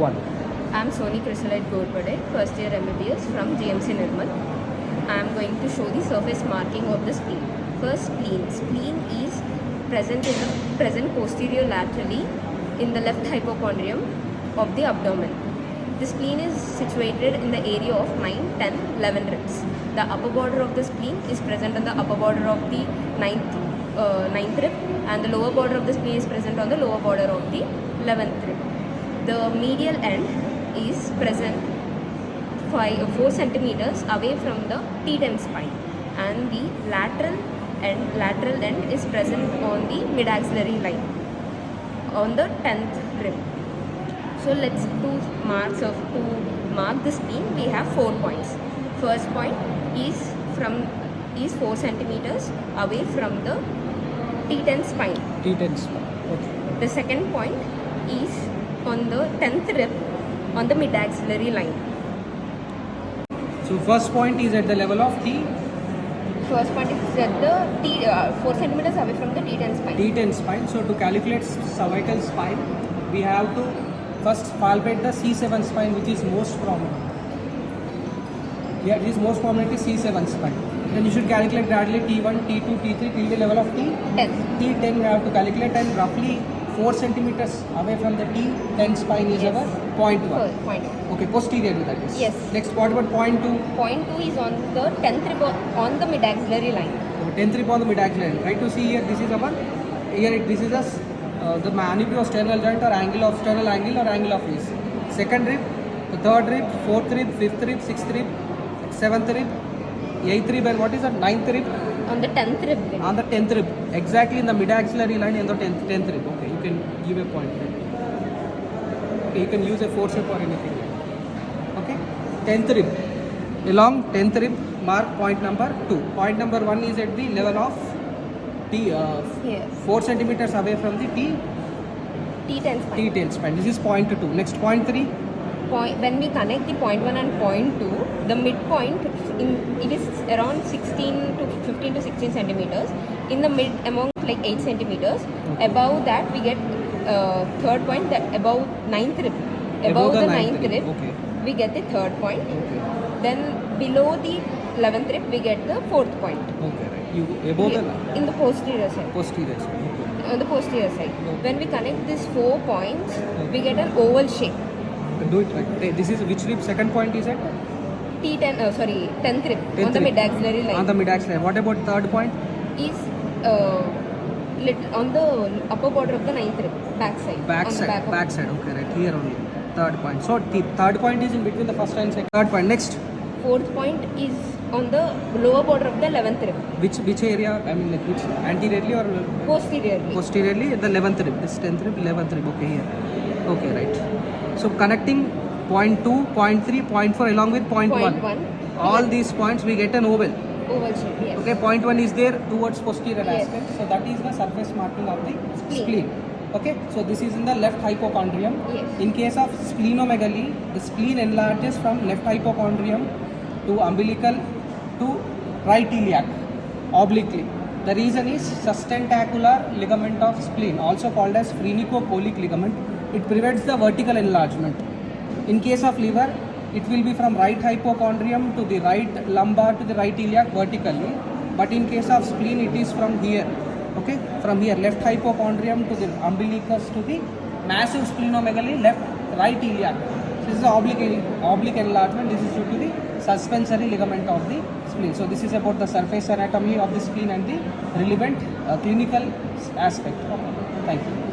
1. I'm Soni Chrysalide Gorpade, first year MBBS from GMC Nirmal. I'm going to show the surface marking of the spleen. First, spleen. Spleen is present posterior laterally in the left hypochondrium of the abdomen. The spleen is situated in the area of 9, 10, 11 ribs. The upper border of the spleen is present on the upper border of the ninth rib, and the lower border of the spleen is present on the lower border of the 11th rib. The medial end is present 4 centimeters away from the T10 spine, and the lateral end is present on the mid-axillary line on the 10th rib. So let's do marks to mark the spleen. We have 4 points. First point is 4 centimeters away from the T10 spine. T10 spine. Okay. The second point is on the 10th rib on the mid-axillary line. So first point is at the level of T. First point is at the 4 centimeters away from the T10 spine. T10 spine. So to calculate cervical spine, we have to first palpate the C7 spine, which is most prominent. Yeah, it is most prominent is C7 spine. Then you should calculate gradually T1, T2, T3 till the level of T10. T10 we have to calculate, and roughly 4 centimeters away from the T10 spine is our point 1. Point. Okay, posteriorly that is. Yes. Next, what about point 2? Point 2 is on the 10th rib on the mid-axillary line. 10th rib on the mid-axillary line. Try to see here, this is our, this is the manicule-sternal joint, or angle of sternal angle, or angle of face. Second rib, the third rib, fourth rib, fifth rib, sixth rib, seventh rib, eighth rib, and what is the ninth rib? On the 10th rib. On the 10th rib, exactly in the mid-axillary line in the 10th rib. Okay, you can give a point. Okay, you can use a forcep or anything. Okay, 10th rib. Along 10th rib, mark point number 2. Point number 1 is at the level of T, 4 centimeters away from the T10 spine. T10 spine. This is point 2. Next, point 3. When we connect the point 1 and point 2, the midpoint it is around 16 to 15 to 16 centimeters. In the mid, among like 8 centimeters. Okay. Above that we get third point, that above 9th rib. Above the 9th rib, okay, we get the third point. Okay. Then below the 11th rib we get the fourth point. Okay, right. You above the In the posterior side. posterior side. Okay. On the posterior side. Okay. When we connect these 4 points, we get an oval shape. Do it right. This is which rib? Second point is at 10th rib 10th on the rib. mid-axillary line. On the mid-axillary. What about third point? Is on the upper border of the 9th rib, back side. Back side. Okay, right here only. Third point. So the third point is in between the first and second. Third point. Next. Fourth point is on the lower border of the 11th rib. Which area? I mean, like which, anteriorly or Posteriorly. posteriorly? The 11th rib. This 10th rib, 11th rib. Okay, here. Okay, right. So connecting point 2, point 3, point 4 along with point 1. All these points we get an oval. Oval shape, yes. Okay, point 1 is there towards posterior Yes. aspect. So that is the surface marking of the Spleen. spleen. Okay, so this is in the left hypochondrium. Yes. In case of splenomegaly, the spleen enlarges from left hypochondrium to umbilical to right iliac obliquely. The reason is sustentacular ligament of spleen, also called as phrenicocholic ligament. It prevents the vertical enlargement. In case of liver, it will be from right hypochondrium to the right lumbar to the right iliac vertically. But in case of spleen, it is from here. Okay, from here, left hypochondrium to the umbilicus to the massive splenomegaly, right iliac. This is the oblique enlargement. This is due to the suspensory ligament of the spleen. So this is about the surface anatomy of the spleen and the relevant clinical aspect. Thank you.